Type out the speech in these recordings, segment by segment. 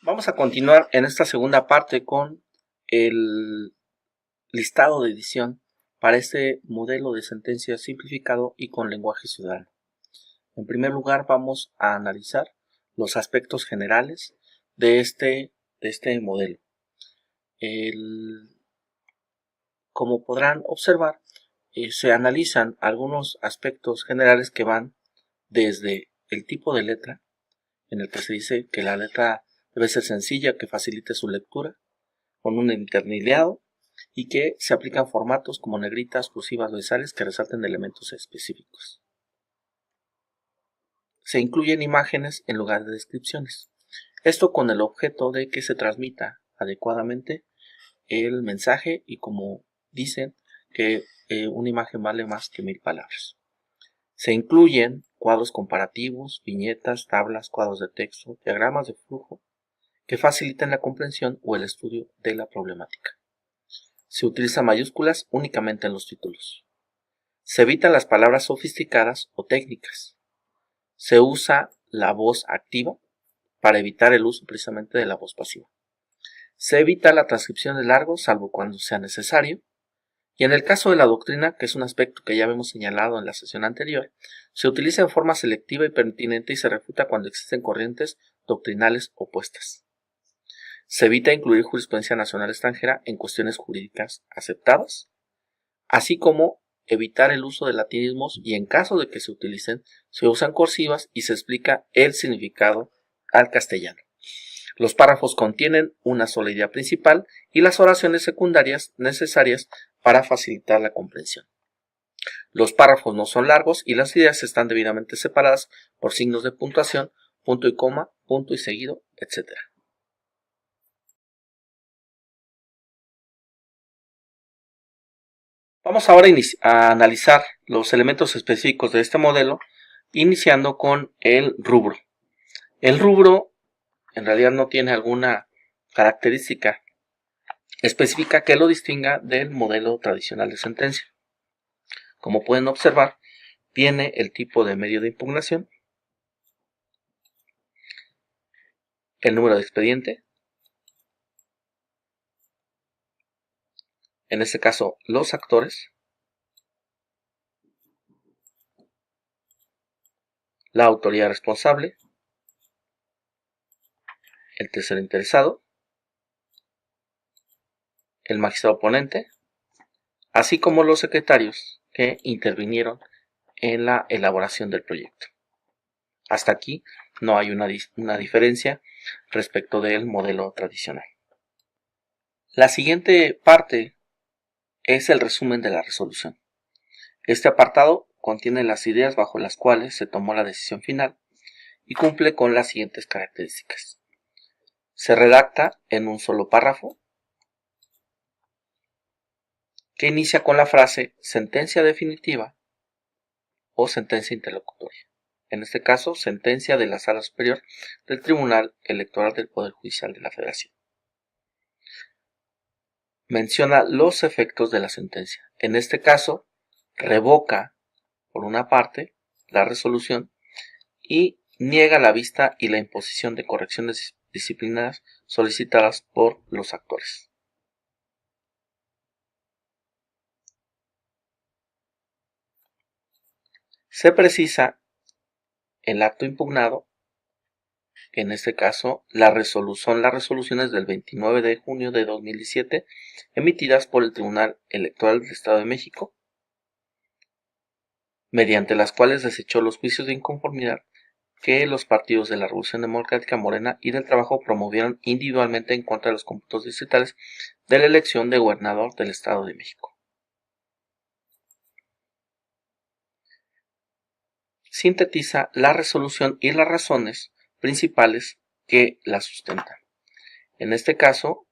Vamos a continuar en esta segunda parte con el listado de edición para este modelo de sentencia simplificado y con lenguaje ciudadano. En primer lugar, vamos a analizar los aspectos generales de este modelo. Como podrán observar, se analizan algunos aspectos generales que van desde el tipo de letra, en el que se dice que la letra debe ser sencilla, que facilite su lectura, con un interlineado y que se aplican formatos como negritas, cursivas, bersales que resalten elementos específicos. Se incluyen imágenes en lugar de descripciones. Esto con el objeto de que se transmita adecuadamente el mensaje y, como dicen, que una imagen vale más que 1000 palabras. Se incluyen cuadros comparativos, viñetas, tablas, cuadros de texto, diagramas de flujo que faciliten la comprensión o el estudio de la problemática. Se utilizan mayúsculas únicamente en los títulos. Se evitan las palabras sofisticadas o técnicas. Se usa la voz activa para evitar el uso precisamente de la voz pasiva. Se evita la transcripción de largos salvo cuando sea necesario. Y en el caso de la doctrina, que es un aspecto que ya habíamos señalado en la sesión anterior, se utiliza en forma selectiva y pertinente y se refuta cuando existen corrientes doctrinales opuestas. Se evita incluir jurisprudencia nacional extranjera en cuestiones jurídicas aceptadas, así como evitar el uso de latinismos y en caso de que se utilicen, se usan cursivas y se explica el significado al castellano. Los párrafos contienen una sola idea principal y las oraciones secundarias necesarias para facilitar la comprensión. Los párrafos no son largos y las ideas están debidamente separadas por signos de puntuación, punto y coma, punto y seguido, etc. Vamos ahora a analizar los elementos específicos de este modelo, iniciando con el rubro. El rubro en realidad no tiene alguna característica específica que lo distinga del modelo tradicional de sentencia. Como pueden observar, viene el tipo de medio de impugnación, el número de expediente, en este caso los actores, la autoridad responsable, el tercero interesado, el magistrado ponente, así como los secretarios que intervinieron en la elaboración del proyecto. Hasta aquí no hay una diferencia respecto del modelo tradicional. La siguiente parte es el resumen de la resolución. Este apartado contiene las ideas bajo las cuales se tomó la decisión final y cumple con las siguientes características. Se redacta en un solo párrafo que inicia con la frase sentencia definitiva o sentencia interlocutoria. En este caso, sentencia de la Sala Superior del Tribunal Electoral del Poder Judicial de la Federación. Menciona los efectos de la sentencia. En este caso, revoca, por una parte, la resolución y niega la vista y la imposición de correcciones disciplinarias solicitadas por los actores. Se precisa el acto impugnado, en este caso son las resoluciones del 29 de junio de 2017 emitidas por el Tribunal Electoral del Estado de México, mediante las cuales desechó los juicios de inconformidad que los partidos de la Revolución Democrática Morena y del Trabajo promovieron individualmente en contra de los cómputos distritales de la elección de gobernador del Estado de México. Sintetiza la resolución y las razones principales que la sustentan. En este caso,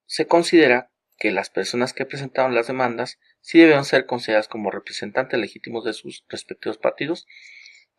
se considera que las personas que presentaron las demandas sí debieron ser consideradas como representantes legítimos de sus respectivos partidos,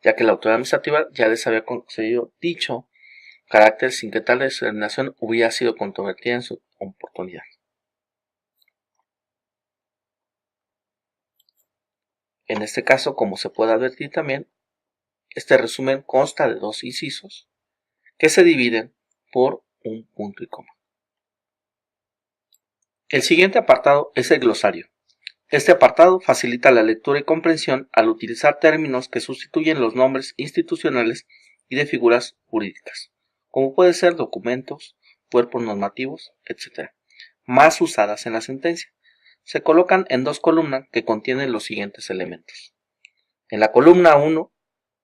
ya que la autoridad administrativa ya les había concedido dicho carácter sin que tal determinación hubiera sido controvertida en su oportunidad. En este caso, como se puede advertir también, este resumen consta de dos incisos que se dividen por un punto y coma. El siguiente apartado es el glosario. Este apartado facilita la lectura y comprensión al utilizar términos que sustituyen los nombres institucionales y de figuras jurídicas, como pueden ser documentos, cuerpos normativos, etc., más usadas en la sentencia. Se colocan en dos columnas que contienen los siguientes elementos. En la columna 1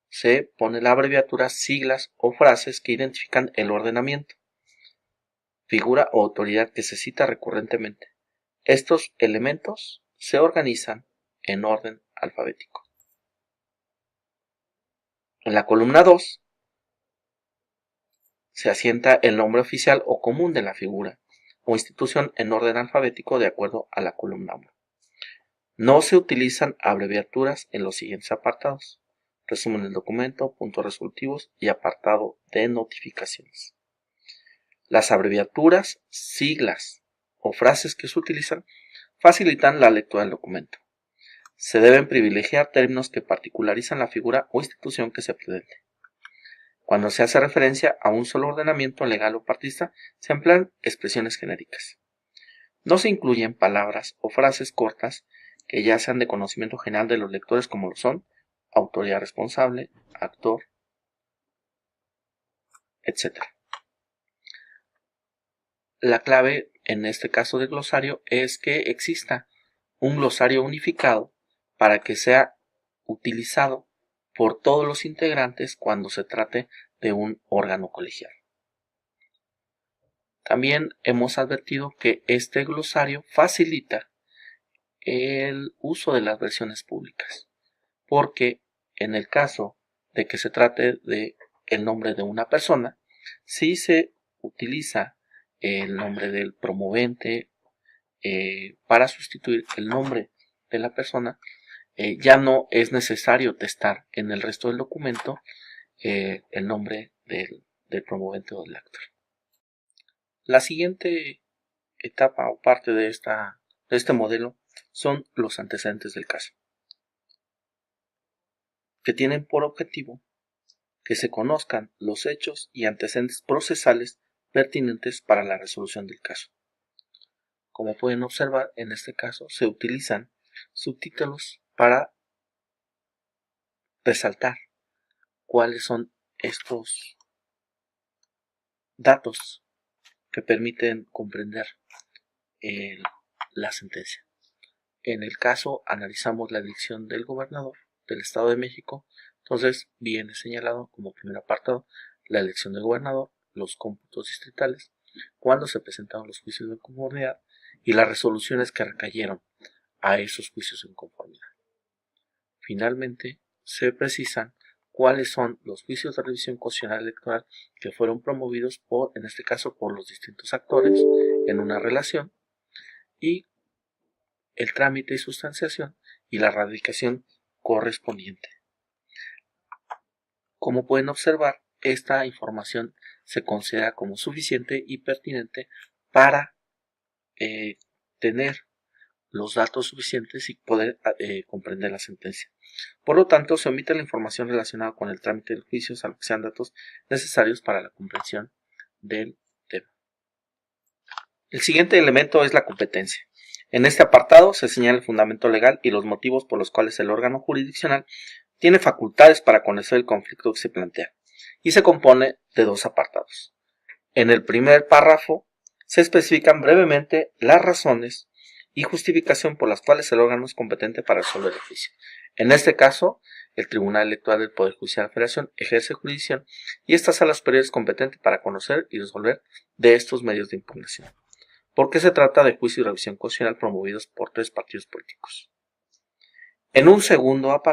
se pone la abreviatura, siglas o frases que identifican el ordenamiento, figura o autoridad que se cita recurrentemente. Estos elementos se organizan en orden alfabético. En la columna 2 se asienta el nombre oficial o común de la figura o institución en orden alfabético de acuerdo a la columna 1. No se utilizan abreviaturas en los siguientes apartados: resumen del documento, puntos resolutivos y apartado de notificaciones. Las abreviaturas, siglas o frases que se utilizan facilitan la lectura del documento. Se deben privilegiar términos que particularizan la figura o institución que se pretende. Cuando se hace referencia a un solo ordenamiento legal o partista, se emplean expresiones genéricas. No se incluyen palabras o frases cortas que ya sean de conocimiento general de los lectores, como lo son autoridad responsable, actor, etc. La clave en este caso de glosario es que exista un glosario unificado para que sea utilizado por todos los integrantes cuando se trate de un órgano colegial. También hemos advertido que este glosario facilita el uso de las versiones públicas, porque en el caso de que se trate de el nombre de una persona, si se utiliza el nombre del promovente para sustituir el nombre de la persona, ya no es necesario testar en el resto del documento el nombre del promovente o del actor. La siguiente etapa o parte de este modelo son los antecedentes del caso, que tienen por objetivo que se conozcan los hechos y antecedentes procesales pertinentes para la resolución del caso. Como pueden observar, en este caso se utilizan subtítulos para resaltar cuáles son estos datos que permiten comprender la sentencia. En el caso analizamos la elección del gobernador del Estado de México. Entonces viene señalado como primer apartado la elección del gobernador, los cómputos distritales, cuándo se presentaron los juicios de conformidad y las resoluciones que recayeron a esos juicios en conformidad. Finalmente se precisan cuáles son los juicios de revisión constitucional electoral que fueron promovidos en este caso, por los distintos actores en una relación, y el trámite y sustanciación y la radicación correspondiente. Como pueden observar, esta información se considera como suficiente y pertinente para tener los datos suficientes y poder comprender la sentencia. Por lo tanto, se omite la información relacionada con el trámite del juicio, salvo que sean datos necesarios para la comprensión del tema. El siguiente elemento es la competencia. En este apartado se señala el fundamento legal y los motivos por los cuales el órgano jurisdiccional tiene facultades para conocer el conflicto que se plantea, y se compone de dos apartados. En el primer párrafo se especifican brevemente las razones y justificación por las cuales el órgano es competente para resolver el juicio. En este caso, el Tribunal Electoral del Poder Judicial de la Federación ejerce jurisdicción y esta sala superior es competente para conocer y resolver de estos medios de impugnación, porque se trata de juicios de revisión constitucional promovidos por 3 partidos políticos. En un segundo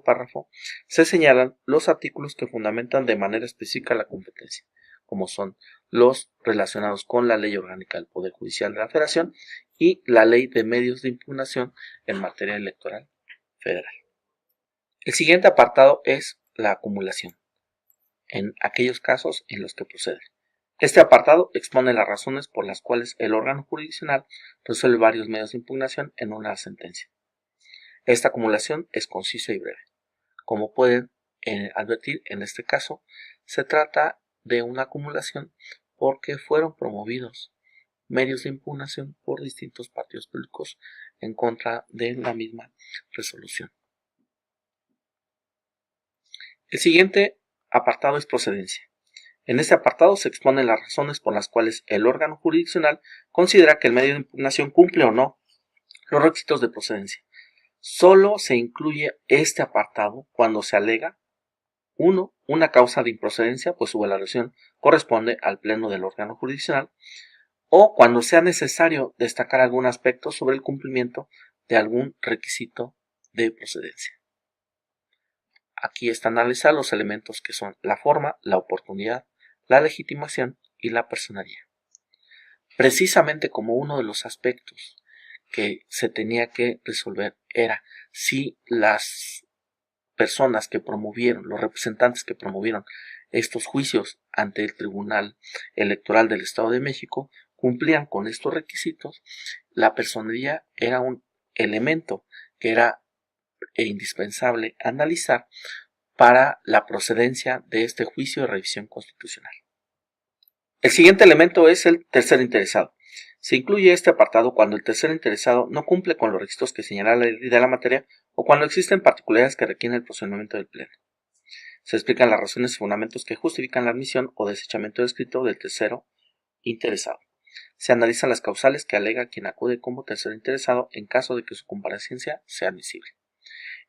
párrafo, se señalan los artículos que fundamentan de manera específica la competencia, como son los relacionados con la Ley Orgánica del Poder Judicial de la Federación y la Ley de Medios de Impugnación en materia electoral federal. El siguiente apartado es la acumulación, en aquellos casos en los que procede. Este apartado expone las razones por las cuales el órgano jurisdiccional resuelve varios medios de impugnación en una sentencia. Esta acumulación es concisa y breve. Como pueden advertir, en este caso se trata de una acumulación porque fueron promovidos medios de impugnación por distintos partidos políticos en contra de la misma resolución. El siguiente apartado es procedencia. En este apartado se exponen las razones por las cuales el órgano jurisdiccional considera que el medio de impugnación cumple o no los requisitos de procedencia. Solo se incluye este apartado cuando se alega 1. Una causa de improcedencia, pues su valoración corresponde al pleno del órgano jurisdiccional, o cuando sea necesario destacar algún aspecto sobre el cumplimiento de algún requisito de procedencia. Aquí están analizados los elementos que son la forma, la oportunidad, la legitimación y la personalidad. Precisamente como uno de los aspectos que se tenía que resolver era si las personas que promovieron, los representantes que promovieron estos juicios ante el Tribunal Electoral del Estado de México cumplían con estos requisitos, la personalidad era un elemento que era indispensable analizar para la procedencia de este juicio de revisión constitucional. El siguiente elemento es el tercer interesado. Se incluye este apartado cuando el tercer interesado no cumple con los requisitos que señala la ley de la materia o cuando existen particularidades que requieren el procedimiento del pleno. Se explican las razones y fundamentos que justifican la admisión o desechamiento del escrito del tercero interesado. Se analizan las causales que alega quien acude como tercer interesado en caso de que su comparecencia sea admisible.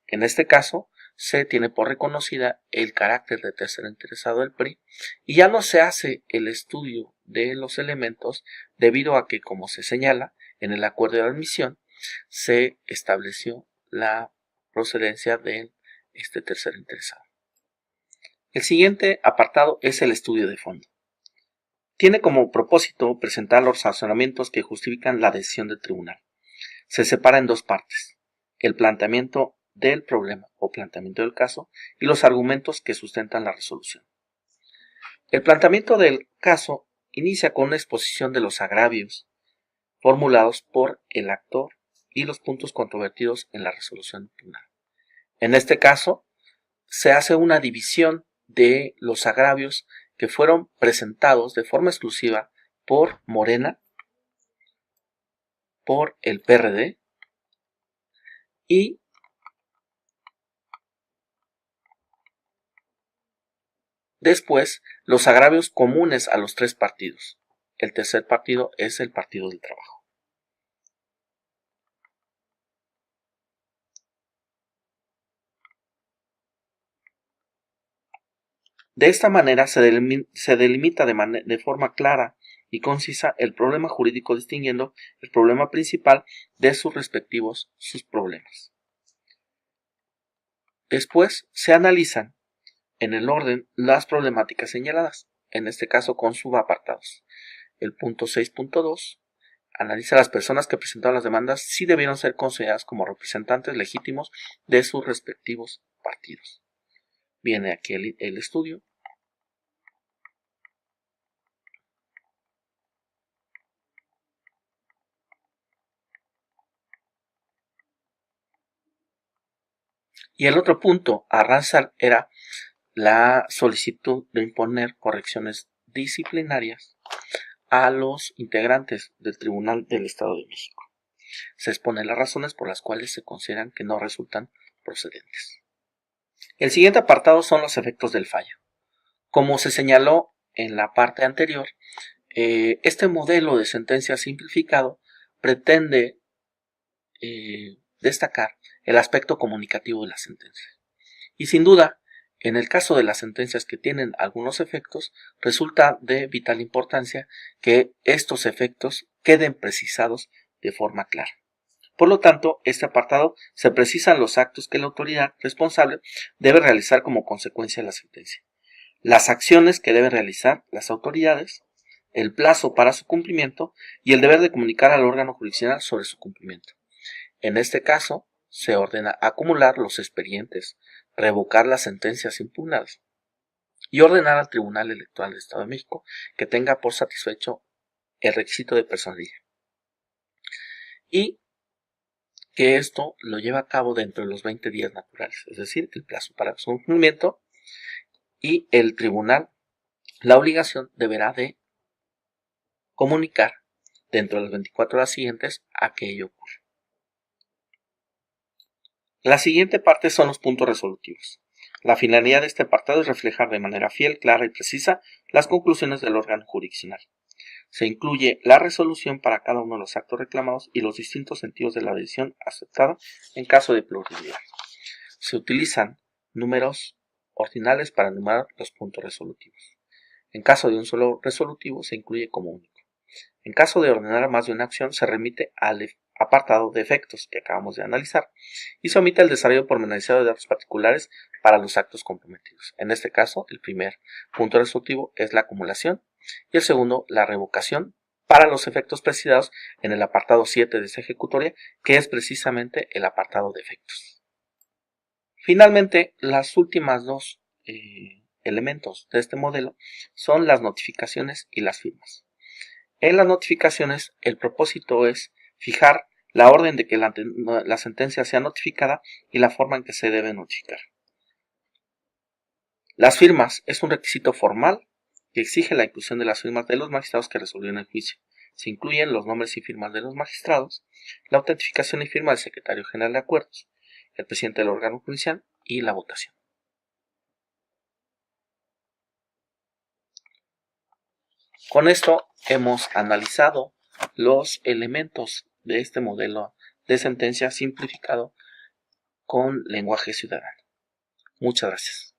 En este caso, se tiene por reconocida el carácter de tercer interesado del PRI y ya no se hace el estudio de los elementos debido a que, como se señala en el acuerdo de admisión, se estableció la procedencia de este tercer interesado. El siguiente apartado es el estudio de fondo. Tiene como propósito presentar los razonamientos que justifican la decisión del tribunal. Se separa en dos partes: el planteamiento del problema o planteamiento del caso y los argumentos que sustentan la resolución. El planteamiento del caso inicia con una exposición de los agravios formulados por el actor y los puntos controvertidos en la resolución tribunal. En este caso, se hace una división de los agravios que fueron presentados de forma exclusiva por Morena, por el PRD y después los agravios comunes a los tres partidos. El tercer partido es el Partido del Trabajo. De esta manera se delimita de forma clara y concisa el problema jurídico, distinguiendo el problema principal de sus respectivos subproblemas. Después se analizan en el orden las problemáticas señaladas, en este caso con subapartados. El punto 6.2 analiza a las personas que presentaron las demandas si debieron ser consideradas como representantes legítimos de sus respectivos partidos. Viene aquí el estudio. Y el otro punto a resaltar era la solicitud de imponer correcciones disciplinarias a los integrantes del Tribunal del Estado de México. Se exponen las razones por las cuales se consideran que no resultan procedentes. El siguiente apartado son los efectos del fallo. Como se señaló en la parte anterior, este modelo de sentencia simplificado pretende destacar el aspecto comunicativo de la sentencia. Y sin duda, en el caso de las sentencias que tienen algunos efectos, resulta de vital importancia que estos efectos queden precisados de forma clara. Por lo tanto, este apartado se precisan los actos que la autoridad responsable debe realizar como consecuencia de la sentencia, las acciones que deben realizar las autoridades, el plazo para su cumplimiento y el deber de comunicar al órgano jurisdiccional sobre su cumplimiento. En este caso, se ordena acumular los expedientes, revocar las sentencias impugnadas y ordenar al Tribunal Electoral del Estado de México que tenga por satisfecho el requisito de personalidad y que esto lo lleva a cabo dentro de los 20 días naturales, es decir, el plazo para su cumplimiento, y el tribunal la obligación deberá de comunicar dentro de las 24 horas siguientes a que ello ocurre. La siguiente parte son los puntos resolutivos. La finalidad de este apartado es reflejar de manera fiel, clara y precisa las conclusiones del órgano jurisdiccional. Se incluye la resolución para cada uno de los actos reclamados y los distintos sentidos de la decisión aceptada en caso de pluralidad. Se utilizan números ordinales para enumerar los puntos resolutivos. En caso de un solo resolutivo se incluye como único. En caso de ordenar más de una acción se remite al apartado de efectos que acabamos de analizar y se omite el desarrollo pormenorizado de datos particulares para los actos comprometidos. En este caso, el primer punto resolutivo es la acumulación y el segundo, la revocación para los efectos precisados en el apartado 7 de esta ejecutoria, que es precisamente el apartado de efectos. Finalmente, las últimas dos elementos de este modelo son las notificaciones y las firmas. En las notificaciones, el propósito es fijar la orden de que la sentencia sea notificada y la forma en que se debe notificar. Las firmas es un requisito formal que exige la inclusión de las firmas de los magistrados que resolvieron el juicio. Se incluyen los nombres y firmas de los magistrados, la autentificación y firma del secretario general de acuerdos, el presidente del órgano judicial y la votación. Con esto hemos analizado los elementos de este modelo de sentencia simplificado con lenguaje ciudadano. Muchas gracias.